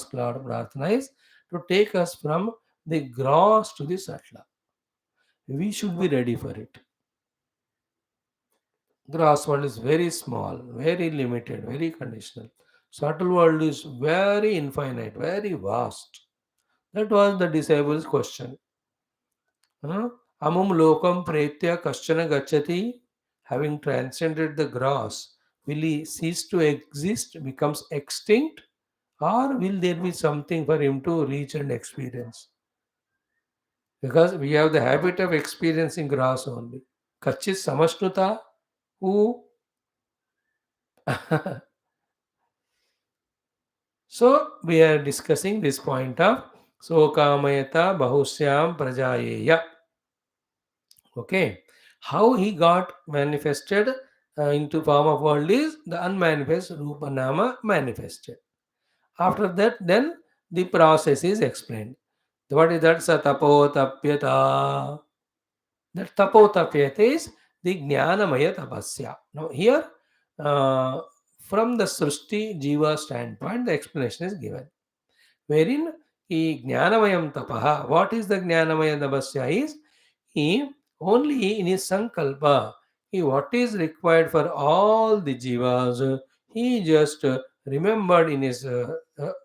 ask Lord Prarthana is to take us from the gross to the subtler. We should be ready for it. Gross world is very small, very limited, very conditional. Subtle world is very infinite, very vast. That was the disciples' question. Amum lokam pretya kaschana gachati, having transcended the gross, will he cease to exist, becomes extinct, or will there be something for him to reach and experience? Because we have the habit of experiencing gross only. Kachit samashnuta, who so we are discussing this point of Sokamayata Bahusyam Prajayeya. Okay. How he got manifested into form of world is the unmanifest Rupa Nama manifested. After that, then the process is explained. What is that? Satapotapyata. That tapotapyata is the Jnanamaya tapasya. Now here, uh, from the Srushti Jiva standpoint, the explanation is given. Wherein he Jnanamayam tapaha. What is the Jnanamaya tapasya is? He only in his sankalpa, he what is required for all the jivas, he just remembered in his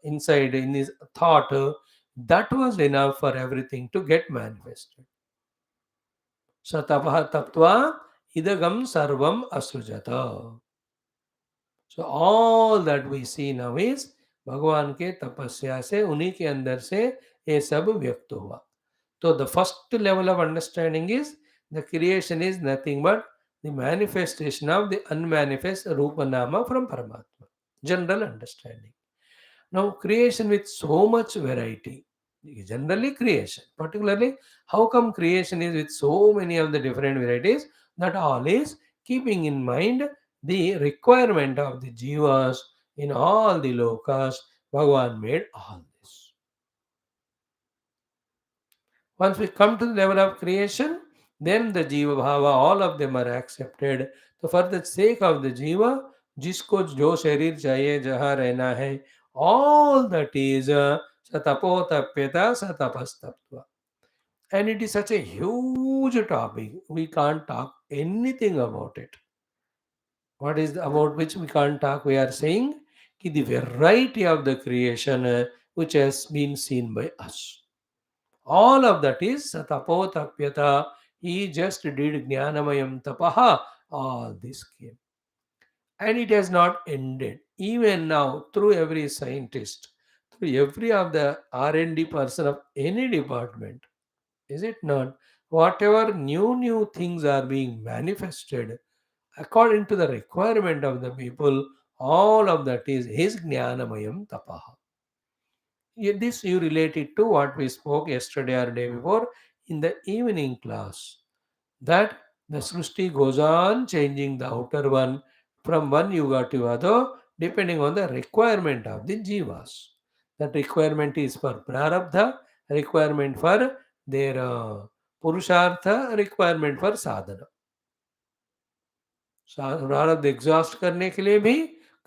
inside, in his thought, that was enough for everything to get manifested. Satapah taptva idagam sarvam asujata. So all that we see now is भगवान के तपस्या से उन्हीं के अंदर से ये सब व्यक्त हुआ. So the first level of understanding is the creation is nothing but the manifestation of the unmanifest Rupa Nama from Paramatma. General understanding. Now creation with so much variety. Generally creation. Particularly, how come creation is with so many of the different varieties? That all is keeping in mind the requirement of the jivas in all the lokas. Bhagavan made all this. Once we come to the level of creation, then the Jiva Bhava, all of them are accepted. So for the sake of the Jiva, जिसको जो शरीर चाहिए जहाँ रहना है, all that is satapotapyata satapastaptva. And it is such a huge topic. We can't talk anything about it. What is about which we can't talk? We are saying ki the variety of the creation which has been seen by us. All of that is satapotapyata. He just did jnanamayam tapaha. All this came. And it has not ended. Even now, through every scientist, through every of the R&D person of any department, is it not? Whatever new things are being manifested according to the requirement of the people, all of that is his jnanamayam tapaha. This you relate it to what we spoke yesterday or day before in the evening class. That the Srushti goes on changing the outer one from one yuga to other depending on the requirement of the jivas. That requirement is for prarabdha, requirement for their purushartha, requirement for sadhana. प्रारब्ध exhaust करने के लिए भी,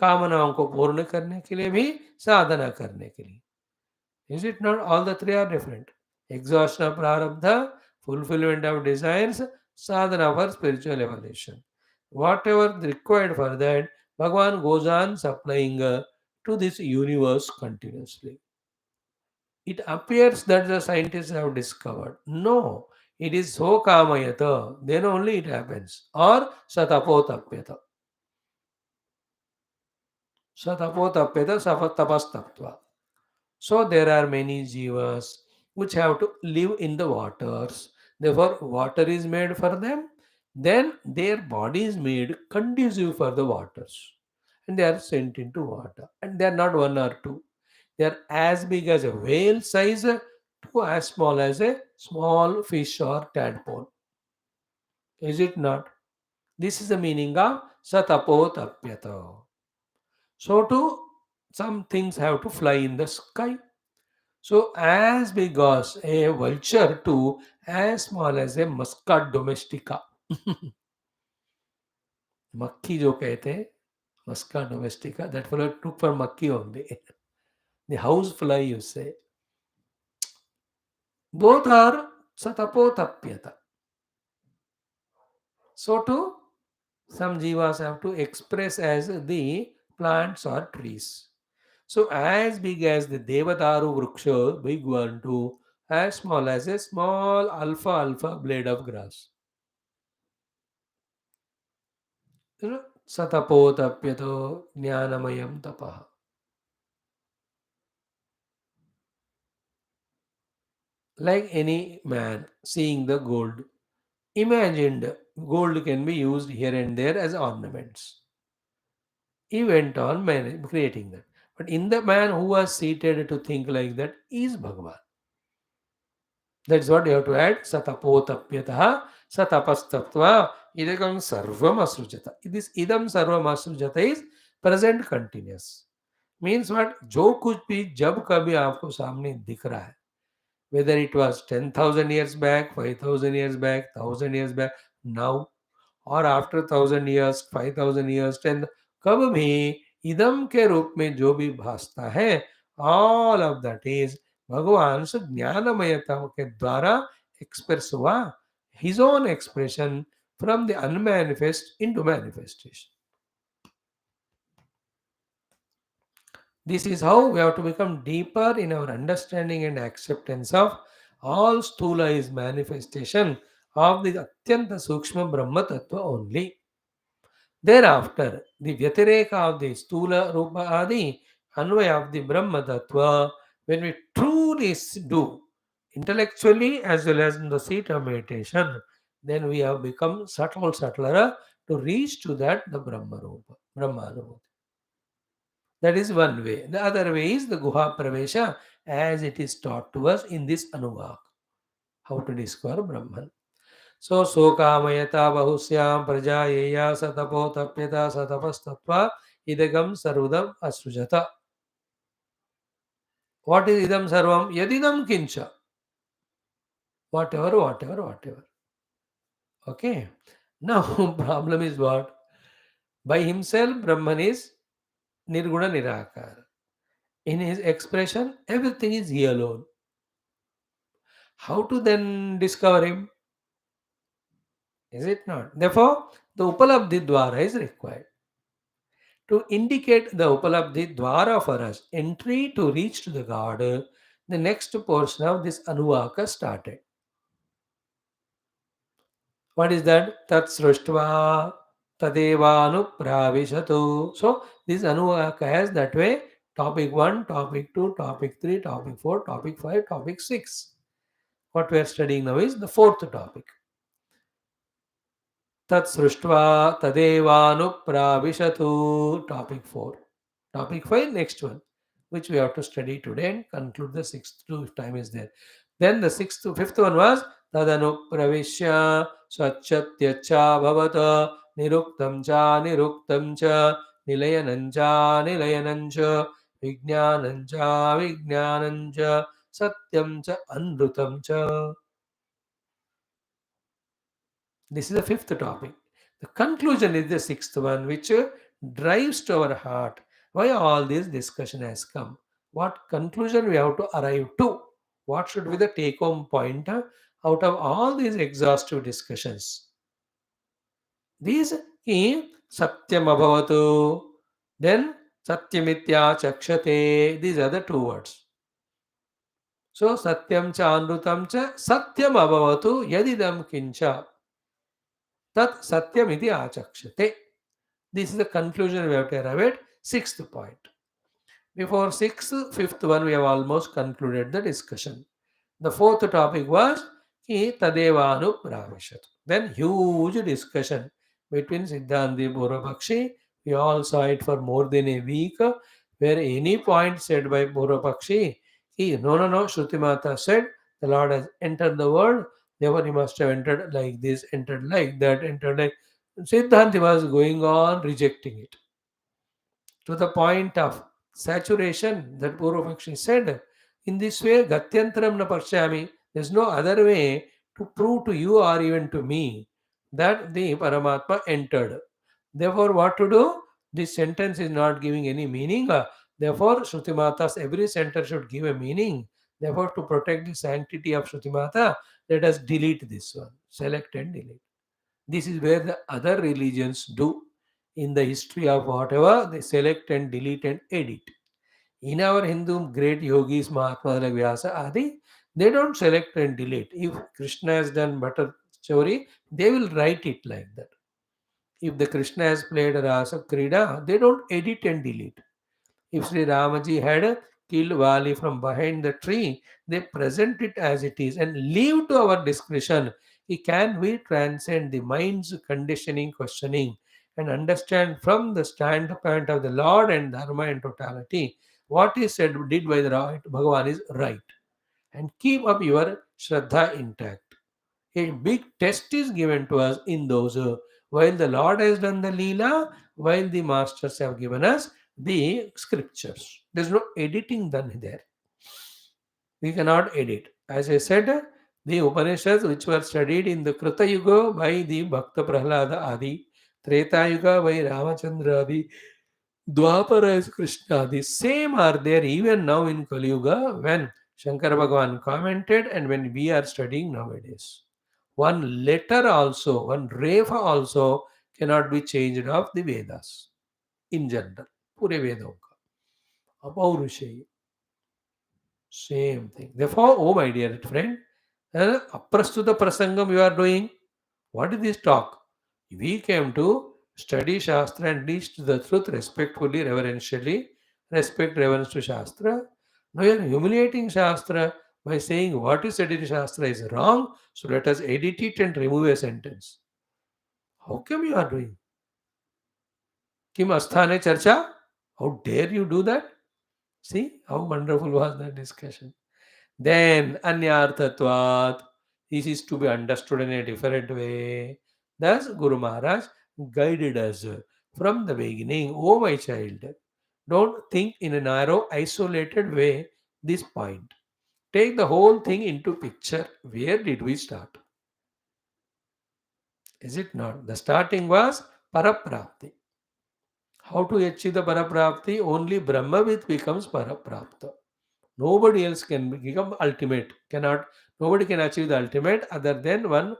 कामनाओं को पूर्ण करने के लिए भी, साधना करने के लिए. Is it not? All the three are different. Exhaustion of prarabdha, fulfillment of desires, sadhana for spiritual evolution. Whatever required for that, Bhagavan goes on supplying to this universe continuously. It appears that the scientists have discovered. No, it is so kamayata, then only it happens. Or satapotapyata. Satapotapyata tapastaptva. So there are many jivas which have to live in the waters. Therefore, water is made for them. Then their body is made conducive for the waters. And they are sent into water. And they are not one or two. They are as big as a whale size to as small as a small fish or tadpole. Is it not? This is the meaning of satapotapyata. So too, some things have to fly in the sky. So as big as a vulture to as small as a muscat domestica. मक्खी जो कहते हैं, muscat domestica, that fellow took for मक्खी only. the housefly, you say. Both are satapotapyata. So too, some jivas have to express as the plants or trees. So as big as the Devadaru Vriksha, big one too, as small as a small alpha blade of grass. You know, satapotapyato jnanamayam tapaha. Like any man seeing the gold, imagined gold can be used here and there as ornaments. He went on creating that. But in the man who was seated to think like that is Bhagavan. That's what you have to add. Satapotapyataha satapastatva idakam sarvam asrujata. This idam sarvam asrujata is present continuous. Means what? जो कुछ भी जब कभी आपको सामने दिख रहा है, whether it was 10,000 years back, 5,000 years back, 1,000 years back, now और आफ्टर 1,000 years, 5,000 years, 10, कब भी इदम के रूप में जो भी भासता है, ऑल ऑफ दैट इज भगवान से ज्ञानमयता के द्वारा एक्सप्रेस हुआ, his own expression from the unmanifest into manifestation. This is how we have to become deeper in our understanding and acceptance of all sthula is manifestation of the Atyanta Sukshma Brahma Tattva only. Thereafter, the Vyatireka of the Stula Rupa Adi, Anvaya of the Brahma Tattva, when we truly do, intellectually as well as in the seat of meditation, then we have become subtler to reach to that the Brahma Rupa, Brahma Rupa. That is one way. The other way is the Guha Pravesha as it is taught to us in this Anuvak, how to discover Brahman. So Sokamayata Bahusyam Praja Yeya Satapotapyata Satapastatva Idagam Sarvudam Asrujata. What is Idam Sarvam? Yadidam Kincha. Whatever. Okay. Now problem is what? By himself Brahman is Nirguna Nirakara. In his expression, everything is he alone. How to then discover him? Is it not? Therefore, the Upalabdhi Dwara is required. To indicate the Upalabdhi Dwara for us, entry to reach to the God, the next portion of this Anuvaka started. What is that? Tat Sruštva Tadevanu Pravishatu. So, this Anuvaka has that way topic 1, topic 2, topic 3, topic 4, topic 5, topic 6. What we are studying now is the fourth topic. Tat Sruštva Tadevanu Pravishatu. Topic 4. Topic 5, next one, which we have to study today and conclude the sixth two if time is there. Then the fifth one was Tadanu Pravishya Swachatyacha Bhavata Niruktam Cha Niruktam Cha Nilayanam Cha Nilayanam Cha Vijnanam Cha Vijnanam Cha Satyam Cha Anrutam Cha. This is the fifth topic. The conclusion is the sixth one, which drives to our heart why all this discussion has come. What conclusion we have to arrive to? What should be the take home point out of all these exhaustive discussions? These in Satyam Abhavatu, then Satyamitya Chakshate. These are the two words. So Satyam Cha Anrutam Cha Satyam Abhavatu Yadidam Kincha. Tat satyamiti achakshate. This is the conclusion we have to arrive at. Sixth point. Before fifth one, we have almost concluded the discussion. The fourth topic was ki tadevanu pravishatu. Then huge discussion between Siddhanti Purvapakshi. We all saw it for more than a week, where any point said by Purvapakshi, no, Shruti Mata said the Lord has entered the world, therefore he must have entered like this, entered like that, entered like. Siddhanti was going on rejecting it to the point of saturation that Purvapakshi said. In this way, Gatyantaram na Pashyami, there is no other way to prove to you or even to me that the Paramatma entered. Therefore, what to do? This sentence is not giving any meaning. Therefore, Shruti Mata's every sentence should give a meaning. Therefore, to protect the sanctity of Shruti Mata, let us delete this one. Select and delete. This is where the other religions do. In the history of whatever, they select and delete and edit. In our Hindu great yogis, Mahatma like Vyasa Adi, they don't select and delete. If Krishna has done butter story, they will write it like that. If the Krishna has played Rasa Krida, they don't edit and delete. If Sri Ramaji had killed Valli from behind the tree, they present it as it is and leave to our discretion. Can we transcend the mind's conditioning, questioning, and understand from the standpoint of the Lord and Dharma in totality what is said, did by the right, Bhagavan is right, and keep up your Shraddha intact. A big test is given to us in those while the Lord has done the Leela, while the masters have given us the scriptures. There's no editing done there. We cannot edit. As I said, the Upanishads which were studied in the Krita Yuga by the Bhakta Prahlada Adi, Treta Yuga by Ramachandra Adi, Dwapara is Krishna. The same are there even now in Kali Yuga when Shankara Bhagavan commented and when we are studying nowadays. One letter also, one refa also cannot be changed of the Vedas in general. पूरे वेदों का अपौरुषेय same thing. Therefore, oh my dear friend, aprastuta prasangam you are doing. What is this talk? We came to study Shastra and teach the truth respectfully, reverentially, respect reverence to Shastra. Now you are humiliating Shastra by saying what is said in Shastra is wrong, so let us edit it and remove a sentence. How come you are doing? Kim asthane charcha? How dare you do that? See how wonderful was that discussion. Then Anyarthatvat, this is to be understood in a different way. Thus Guru Maharaj guided us from the beginning. Oh my child, don't think in a narrow, isolated way this point. Take the whole thing into picture. Where did we start? Is it not? The starting was Paraprapti. How to achieve the Paraprapti? Only Brahmavid becomes Paraprapta. Nobody else can become ultimate. Cannot. Nobody can achieve the ultimate other than one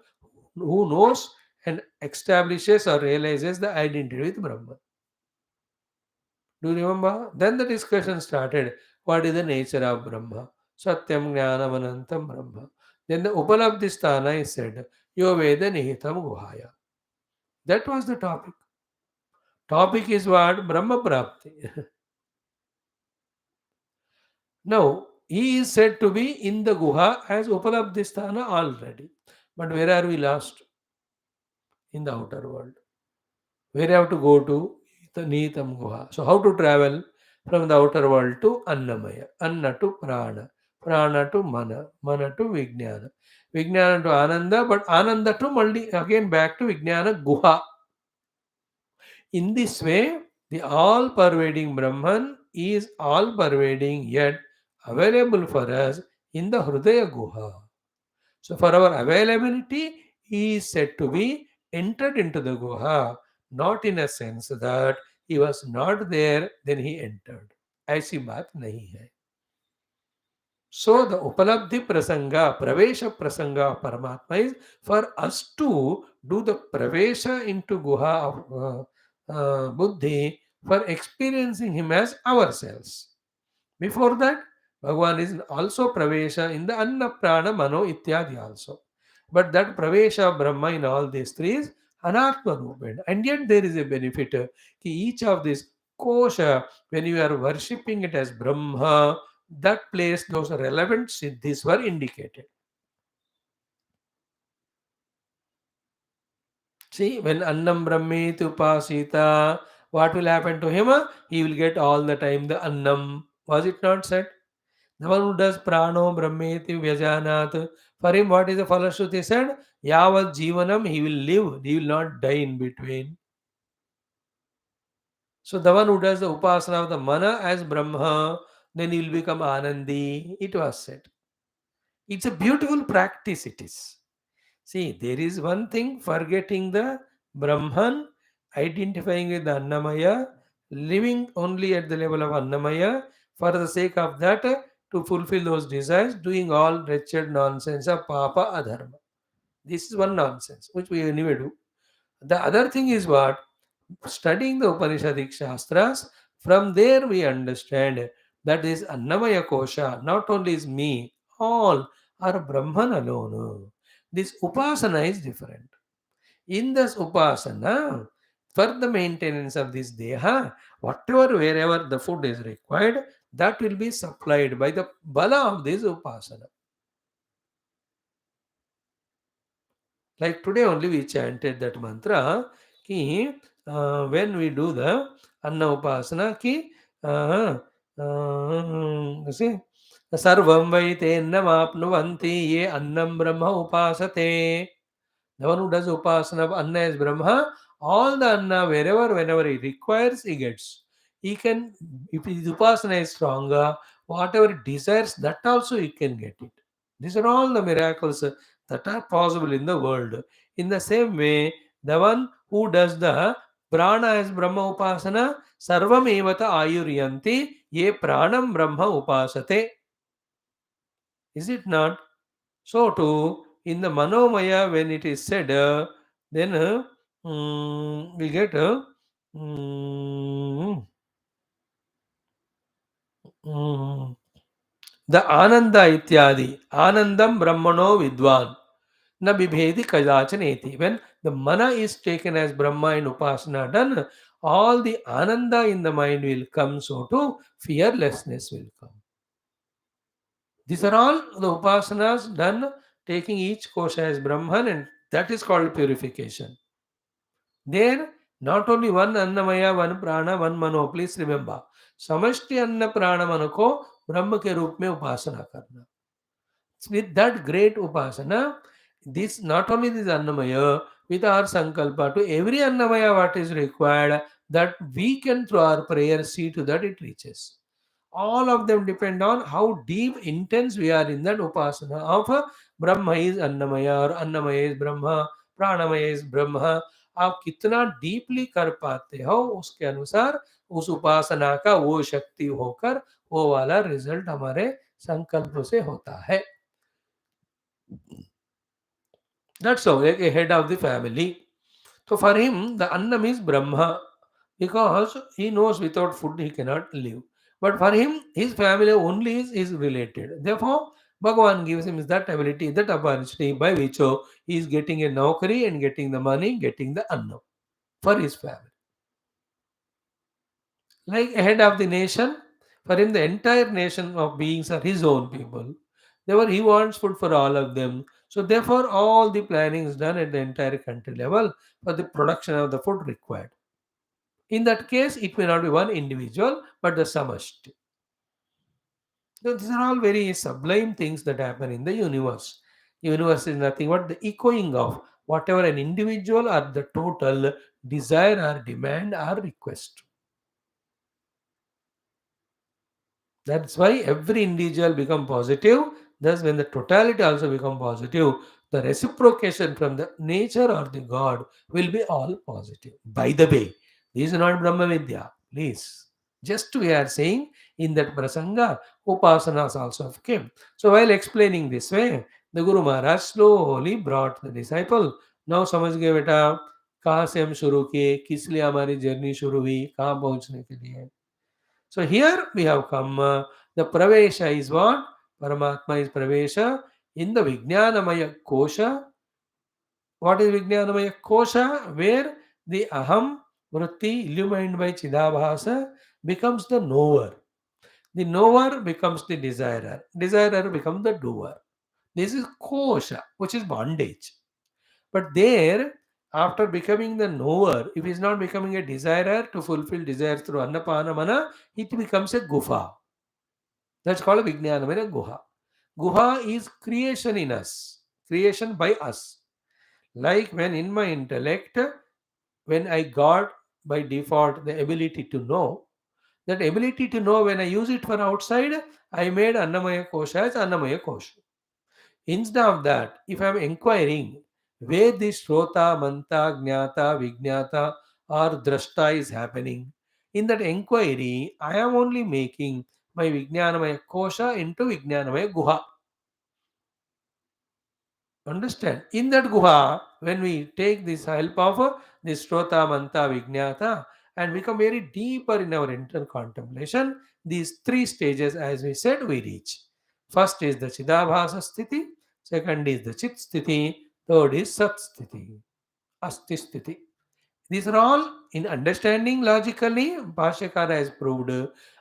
who knows and establishes or realizes the identity with Brahman. Do you remember? Then the discussion started. What is the nature of Brahma? Satyam Jnanam Anantam Brahma. Then the Upalabdhisthana is said. Yo Veda Nihitam Guhaya. That was the topic. Topic is what? Brahma Prapti. Now, he is said to be in the Guha as Upalabdhisthana already. But where are we lost? In the outer world. Where have to go to? The Nitam Guha. So, how to travel from the outer world to Annamaya? Anna to Prana. Prana to Mana. Mana to Vijnana. Vijnana to Ananda. But Ananda to Maldi. Again back to Vijnana Guha. In this way, the all pervading Brahman is all pervading yet available for us in the Hrudaya Guha. So, for our availability, he is said to be entered into the Guha, not in a sense that he was not there, then he entered. ऐसी बात नहीं है. So the Upalabdhi Prasanga, Pravesha Prasanga of Paramatma is for us to do the Pravesha into Guha of Buddhi for experiencing him as ourselves. Before that, Bhagavan is also Pravesha in the Anna Prana Mano Ityadi also. But that Pravesha of Brahma in all these three is Anatma movement. And yet there is a benefit. Ki each of these kosha, when you are worshipping it as Brahma, that place those relevant siddhis were indicated. See, when Annam Brahmeti Upasita, what will happen to him? He will get all the time the Annam. Was it not said? The one who does prano brahmeti vyajanat, for him what is the falashruti said? Yavat jivanam, he will live, he will not die in between. So the one who does the upasana of the mana as Brahma, then he will become Anandi. It was said. It's a beautiful practice, it is. See, there is one thing forgetting the Brahman, identifying with the Annamaya, living only at the level of Annamaya for the sake of that to fulfill those desires, doing all wretched nonsense of Papa Adharma. This is one nonsense which we anyway do. The other thing is what? Studying the Upanishadic Shastras, from there we understand that this Annamaya Kosha not only is me, all are Brahman alone. This Upasana is different. In this Upasana, for the maintenance of this Deha, whatever, wherever the food is required, that will be supplied by the Bala of this Upasana. Like today only we chanted that mantra ki when we do the Anna Upasana ki see Sarvam vai tennam apnuvanti ye annam brahma upasate. The one who does upasana of Anna is Brahma, all the Anna wherever, whenever he requires, he gets. He can, if his upasana is stronger, whatever he desires, that also he can get it. These are all the miracles that are possible in the world. In the same way, the one who does the prana as Brahma upasana, sarvam evata ayuryanti, ye pranam Brahma upasate. Is it not? So too, in the Manomaya, when it is said, then we get mm, mm, the Ananda Ityadi, Anandam Brahmano Vidwan, na bibhedi kajachaneti. When the mana is taken as Brahma in Upasana done, all the Ananda in the mind will come, so too, fearlessness will come. These are all the Upasanas done taking each kosha as Brahman, and that is called purification. There, not only one Annamaya, one Prana, one Mano. Please remember, समष्टि अन्न प्राण मन को ब्रह्म के रूप में उपासना करना. With that great upasana, this not only this Annamaya, with our sankalpa to every Annamaya what is required, that we can through our prayer see to that it reaches. All of them depend on how deep, intense we are in that upasana of Brahma is Annamaya or Annamaya is Brahma, Pranamaya is Brahma. आप कितना deeply कर पाते हो उसके अनुसार उस उपासना का वो शक्ति होकर वो वाला रिजल्ट हमारे संकल्प से होता है. That's how, like a head of the family. So for him, the Annam is Brahma because he knows without food he cannot live. But for him, his family only is related. Therefore, Bhagavan gives him that ability, that opportunity by which he is getting a naukari and getting the money, getting the Annam for his family. Like a head of the nation, for him, the entire nation of beings are his own people. Therefore, he wants food for all of them. So, therefore, all the planning is done at the entire country level for the production of the food required. In that case, it may not be one individual, but the samashti. So these are all very sublime things that happen in the universe. Universe is nothing but the echoing of whatever an individual or the total desire or demand or request. That's why every individual become positive. Thus, when the totality also become positive, the reciprocation from the nature or the God will be all positive. By the way, this is not Brahma Vidya. Please. Just we are saying in that prasanga, upasanas also came. So while explaining this way, the Guru Maharaj slowly brought the disciple. Now समझ गए बेटा कहाँ से हम शुरू किए किस लिए हमारी जर्नी शुरू हुई कहाँ पहुँचने के लिए. So here we have come. The Pravesha is what? Paramatma is Pravesha in the Vijnanamaya Kosha. What is Vijnanamaya Kosha? Where the Aham Vritti illumined by Chidabhasa becomes the knower. The knower becomes the desirer. Desirer becomes the doer. This is Kosha, which is bondage. But there, after becoming the knower, if he is not becoming a desirer to fulfill desires through Annapana Mana, it becomes a Gufa. That's called a Vijnanamaya Guha. Guha is creation in us, creation by us. Like when in my intellect, when I got by default the ability to know, that ability to know when I use it for outside, I made Annamaya Kosha as Annamaya Kosha. Instead of that, if I am inquiring where this Shrota, Manta, Jnata, Vijnata or Drashta is happening, In that inquiry, I am only making my Vijnanamaya Kosha into Vijnanamaya Guha. Understand? In that Guha, when we take this help of this Shrota, Manta, Vijnata and become very deeper in our internal contemplation, these three stages, as we said, we reach. First is the Chidabhasa Sthiti, second is the Chit Sthiti, third is Sat Sthiti, Asti Sthiti. These are all in understanding logically, Bhashyakara has proved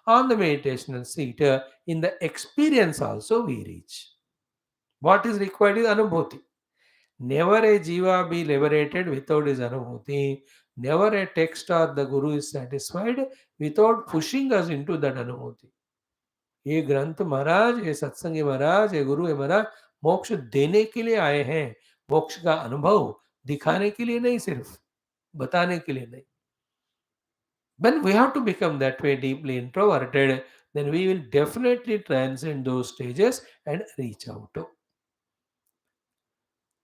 on the meditational seat. In the experience also we reach. What is required is Anubhuti. Never a jiva be liberated without his Anubhuti. Never a text or the Guru is satisfied without pushing us into that Anubhuti. ये ग्रंथ महाराज, ये सत्संगी महाराज, ये गुरु है महाराज, मोक्ष देने के लिए आए हैं, मोक्ष का अनुभव दिखाने के लिए नहीं, सिर्फ बताने के लिए नहीं. When we have to become that way deeply introverted, then we will definitely transcend those stages and reach out.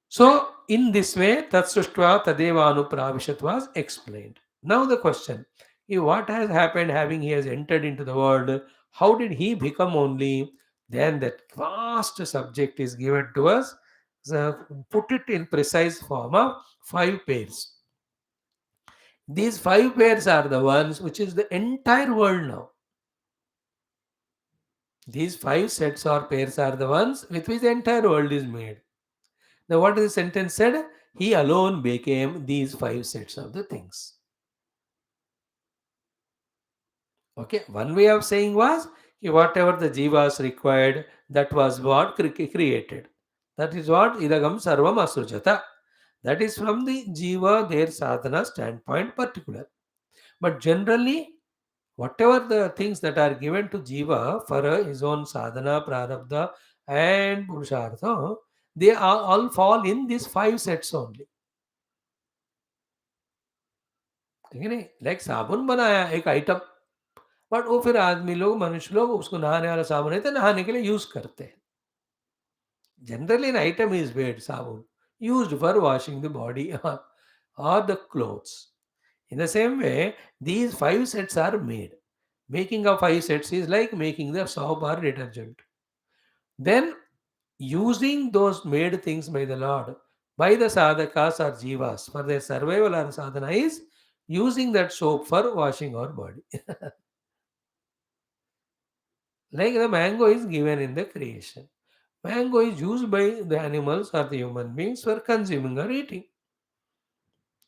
So, in this way, Tatsushtva Tadeva Anupravishat was explained. Now, the question what has happened having he has entered into the world? How did he become only? Then that vast subject is given to us. So, put it in precise form of 5 pairs. These 5 pairs are the ones which is the entire world now. These 5 sets or pairs are the ones with which the entire world is made. Now, what is the sentence said? He alone became these 5 sets of the things. Okay, one way of saying was whatever the jivas required, that was what created. That is what idagam sarvam asrujata. That is from the jiva, their sadhana standpoint particular. But generally, whatever the things that are given to jiva for his own sadhana, prarabdha, and purushartha, they are all fall in these 5 sets only. ठीक है नहीं, like साबुन बनाया एक item, but वो फिर आदमी लोग, मनुष्य लोग उसको नहाने वाला साबुन है तो नहाने के लिए यूज करते हैं. Generally an item is made sabun used for washing the body or the clothes. In the same way, these 5 sets are made. Making of 5 sets is like making the soap or detergent. Then using those made things by the Lord, by the sadhakas or jivas for their survival or sadhana is using that soap for washing our body. Like the mango is given in the creation. Mango is used by the animals or the human beings for consuming or eating.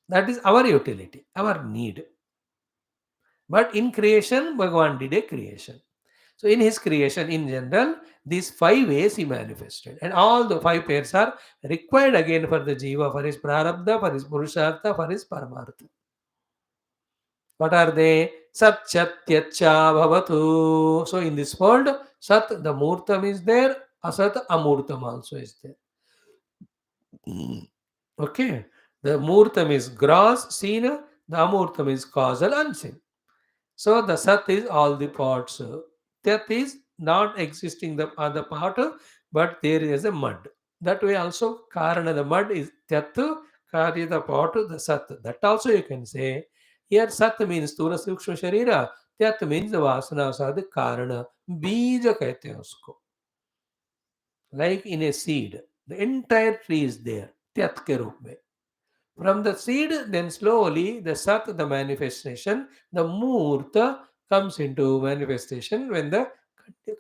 That is our utility, our need. But in creation, Bhagavan did a creation. So in his creation, in general, these 5 ways he manifested. And all the 5 pairs are required again for the jiva, for his prarabdha, for his purushartha, for his paramartha. What are they? Sat Chat Tyacha Bhavatu. So in this world, Sat, the Murtam is there, Asat, Amurtam also is there. Okay. The Murtam is gross, seen, the Amurtam is causal, unseen. So the Sat is all the parts. Tat is not existing the other part, but there is a mud. That way also, Karana, the mud is Tat, Karya, the pot, the Sat. That also you can say. Here Sat means Stula Sukshma Sharira, Tat means the Vasana, the Karana. Bija कहते हैं उसको. Like in a seed, the entire tree is there, Tat के रूप में. From the seed, then slowly the Sat, the manifestation, the Murta comes into manifestation when the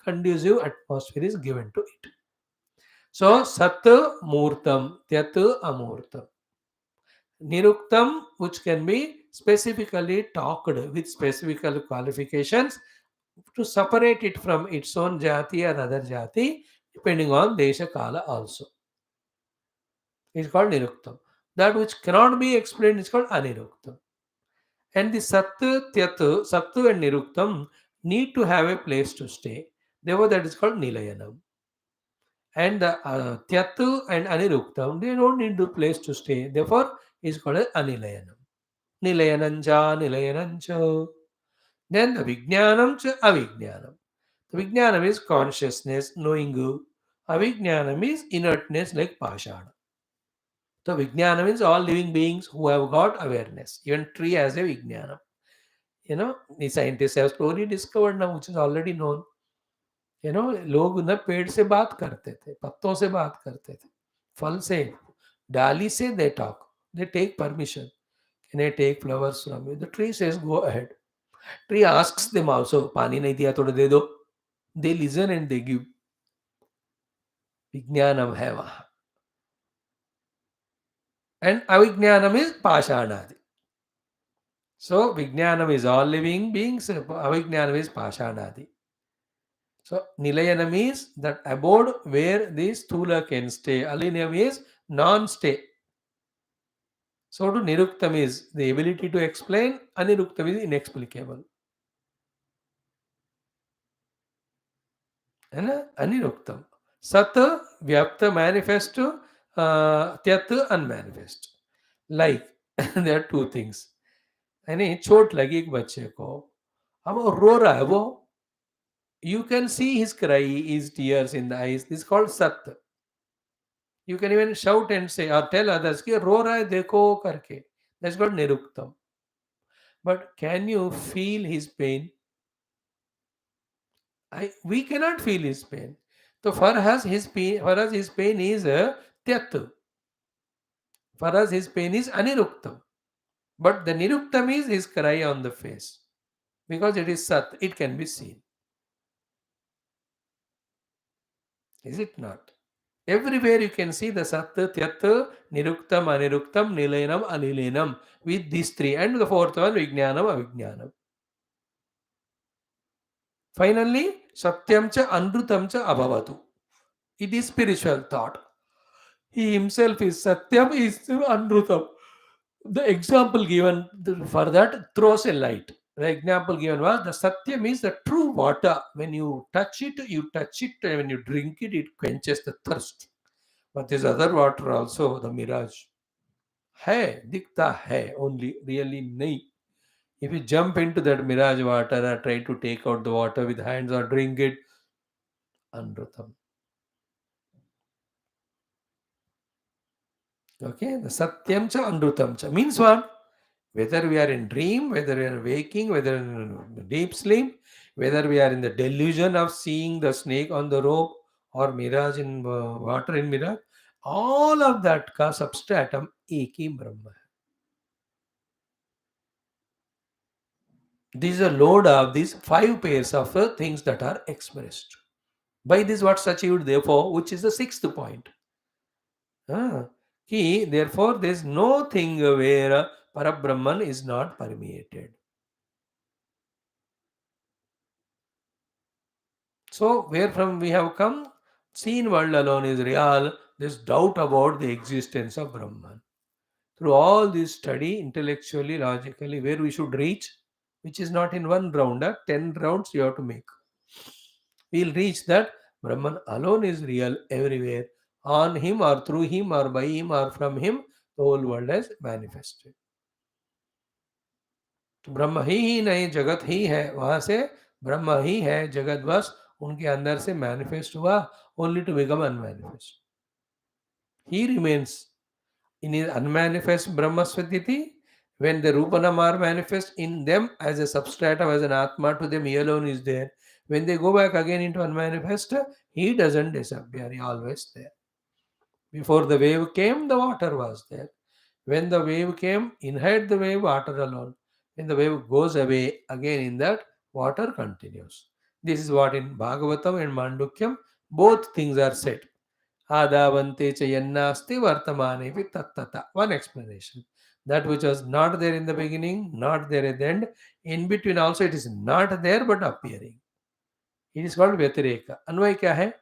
conducive atmosphere is given to it. So, Sat Murtam, Tyat Amurtam. Niruktam, which can be specifically talked with specific qualifications to separate it from its own jati or other jati, depending on Desha Kala also. It's called Niruktam. That which cannot be explained is called Aniruktam. And the Sattu, Tyatu, Sattu and Niruktam need to have a place to stay. Therefore, that is called Nilayanam. And the Tyatu and Aniruktam, they don't need a place to stay. Therefore, is called as Anilayanam. Nilayanancha, Nilayanancha. Then the Vijnanam cha Avijnanam. The Vijnanam is consciousness, knowing. Avijnanam is inertness like Pashana. So Vijnana means all living beings who have got awareness. Even tree has a Vijnana. The scientists have slowly discovered now, which is already known. लोग ना पेड़ से बात करते थे, पत्तों से बात करते थे, फल से, डाली से they talk, they take permission. Can I take flowers from you? The tree says, go ahead. Tree asks them also, पानी नहीं दिया थोड़ा दे दो. They listen and they give. विज्ञानम है वहाँ. And avijnanam is pashanadi. So vijnanam is all living beings, avijnanam is pashanadi. So nilayanam is that abode where this sthula can stay. Alinyam is non-stay. So to niruktam is the ability to explain, aniruktam is inexplicable. है ना? Aniruktam. Sat vyapta manifest, tyat unmanifest. Like there are two things. यानी चोट लगी एक बच्चे को, अब वो रो रहा है, वो you can see his cry, his tears in the eyes. This is called sat. You can even shout and say or tell others कि रो रहा है देखो करके. That's called niruktam. But can you feel his pain? We cannot feel his pain. So for us his pain is tyat. For us his pain is aniruktam. But the niruktam is his cry on the face. Because it is sat, it can be seen. Is it not? Everywhere you can see the sat, tyat, niruktam, aniruktam, nilayanam, anilayanam with these three. And the fourth one, vijnanam, avijnanam. Finally, satyam cha anrutam cha abhavatu. It is spiritual thought. He himself is satyam, is anrutam. The example given for that throws a light. The example given was the satyam is the true water. When you touch it, and when you drink it, it quenches the thirst. But this other water also, the mirage. है, दिखता है, only really नहीं. If you jump into that mirage water or try to take out the water with hands or drink it, anrutam. Okay, the satyam cha anrutam cha means what? Whether we are in dream, whether we are waking, whether in deep sleep, whether we are in the delusion of seeing the snake on the rope or mirage in water in mirage, all of that का substratum एक ही ब्रह्म है. This is a load of these 5 pairs of things that are expressed. By this what's achieved therefore, which is the 6th point. Therefore there is no thing where Parabrahman is not permeated. So where from we have come, seen world alone is real, there's doubt about the existence of Brahman. Through all this study, intellectually, logically, where we should reach, which is not in one round, 10 rounds you have to make. We'll reach that Brahman alone is real everywhere. On him or through him or by him or from him, the whole world has manifested. तो ब्रह्म ही नहीं जगत ही है, वहां से ब्रह्म ही है जगत बस उनके अंदर से मैनिफेस्ट हुआ, only to become unmanifest. He remains in his unmanifest Brahma Swadhiti. When the Rupanam are manifest in them as a substratum, as an Atma, to them he alone is there. When they go back again into unmanifest, he doesn't disappear, he always there. Before the wave came, the water was there. When the wave came, inside the wave, water alone. When the wave goes away, again in that, water continues. This is what in Bhagavatam and Mandukyam, both things are said. Adavante cha yannasti vartamane vi tattata. One explanation. That which was not there in the beginning, not there at the end. In between also it is not there but appearing. It is called Vyatireka. Anvay kya hai?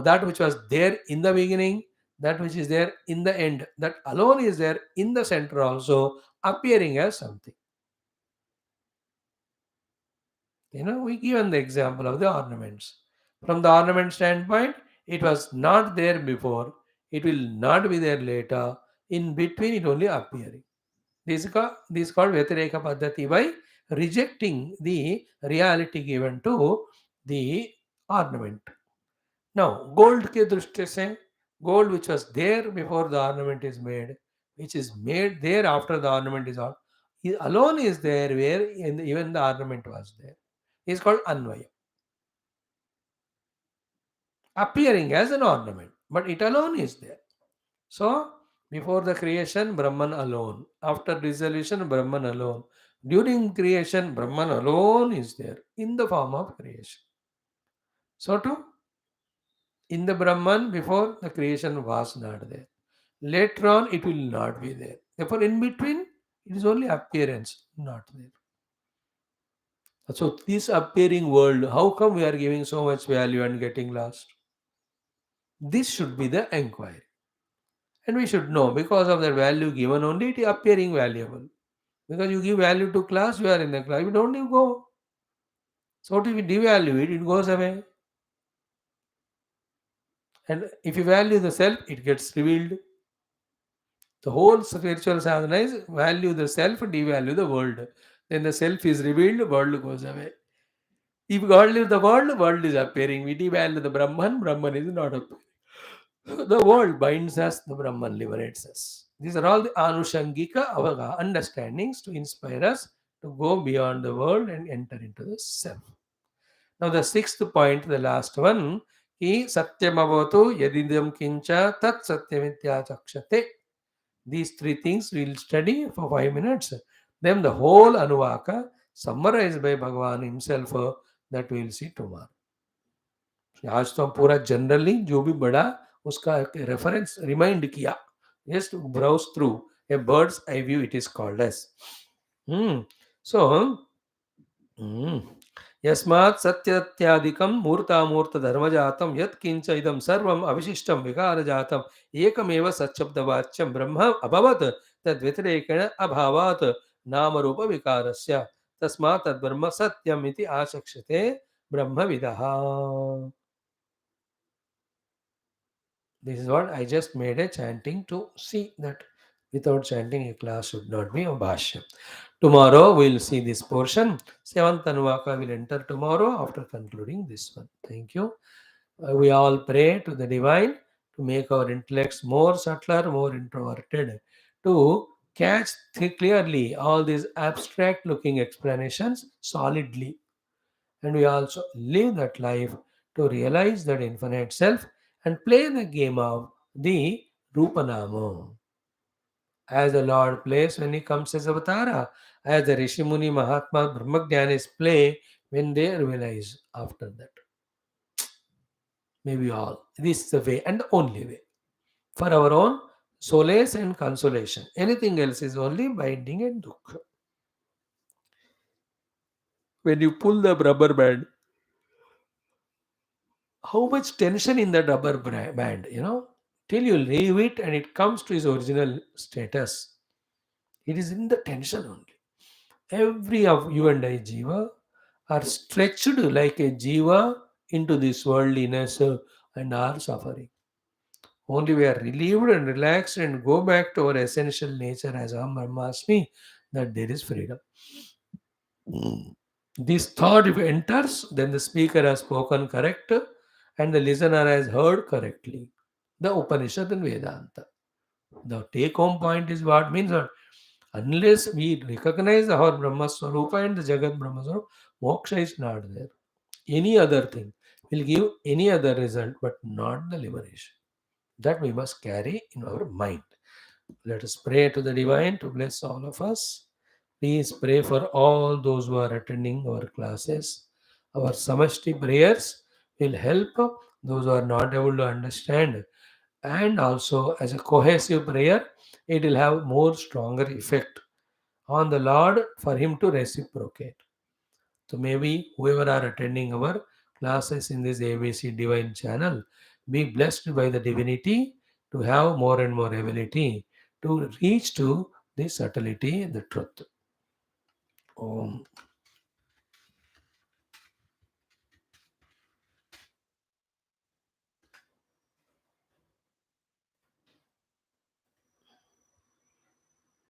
That which was there in the beginning, that which is there in the end, that alone is there in the center also, appearing as something. We given the example of the ornaments. From the ornament standpoint, it was not there before, it will not be there later. In between, it only appearing. This is called Vyatireka Paddhati, by rejecting the reality given to the ornament. Now, gold के दृष्टि से, gold which was there before the ornament is made, which is made there after the ornament is on, He alone is there where even the ornament was there. It's called Anvaya, appearing as an ornament, but it alone is there. So, before the creation, Brahman alone. After dissolution, Brahman alone. During creation, Brahman alone is there in the form of creation. So, too, in the Brahman, before the creation was not there. Later on, it will not be there. Therefore, in between, it is only appearance, not there. So, this appearing world, how come we are giving so much value and getting lost? This should be the enquiry. And we should know because of the value given only, it is appearing valuable. Because you give value to class, you are in the class. You don't, you go. So, if you devalue it, it goes away. And if you value the self, it gets revealed. The whole spiritual sadhana is value the self, devalue the world. Then the self is revealed, world goes away. If God leaves the world is appearing. We devalue the Brahman, Brahman is not appearing. The world binds us, the Brahman liberates us. These are all the Anushangika understandings to inspire us to go beyond the world and enter into the self. Now, the sixth point, the last one, is Satyamavatu yadidam kincha tat satyamitya chakshate. These three things we will study for 5 minutes. Then the whole Anuvaka, summarized by Bhagavan himself, that we will see tomorrow. आज तो हम पूरा generally जो भी बड़ा उसका reference remind किया, just browse through a bird's eye view it is called as. So यस्मात् सत्यत्यादिकं मूर्तामूर्तधर्मजातं यत्किञ्च इदं सर्वम् अविशिष्टं विकारजातम् एकमेव सच्शब्दवाच्यं ब्रह्म अभवत् तद्व्यतिरेकेण अभावात् नामरूपविकारस्य तस्मात् तद्ब्रह्म सत्यम् इति आचक्षते ब्रह्मविदः. This is what I just made a chanting to see that without chanting a class should not be a Bhashyam. Tomorrow we will see this portion. Seventh Anuvaka will enter tomorrow after concluding this one. Thank you. We all pray to the divine to make our intellects more subtler, more introverted, to catch clearly all these abstract looking explanations solidly. And we also live that life to realize that infinite self and play the game of the Rupanama. As the Lord plays when he comes as Avatara, as the Rishimuni Mahatma Brahmagyanis play when they realize after that. Maybe all. This is the way and the only way for our own solace and consolation. Anything else is only binding and dukkha. When you pull the rubber band, how much tension in that rubber band, till you leave it and it comes to its original status. It is in the tension only. Every of you and I, Jiva, are stretched like a Jiva into this worldliness and are suffering. Only we are relieved and relaxed and go back to our essential nature as Aham Brahmasmi, that there is freedom. This thought, if enters, then the speaker has spoken correct and the listener has heard correctly. The Upanishad and Vedanta. The take home point is what means that unless we recognize our Brahma Swarupa and the Jagat Brahma Swarupa, moksha is not there. Any other thing will give any other result, but not the liberation. That we must carry in our mind. Let us pray to the divine to bless all of us. Please pray for all those who are attending our classes. Our samashti prayers will help those who are not able to understand, and also as a cohesive prayer, it will have more stronger effect on the Lord for him to reciprocate. So maybe whoever are attending our classes in this ABC Divine channel be blessed by the divinity to have more and more ability to reach to the subtlety, the truth. Om.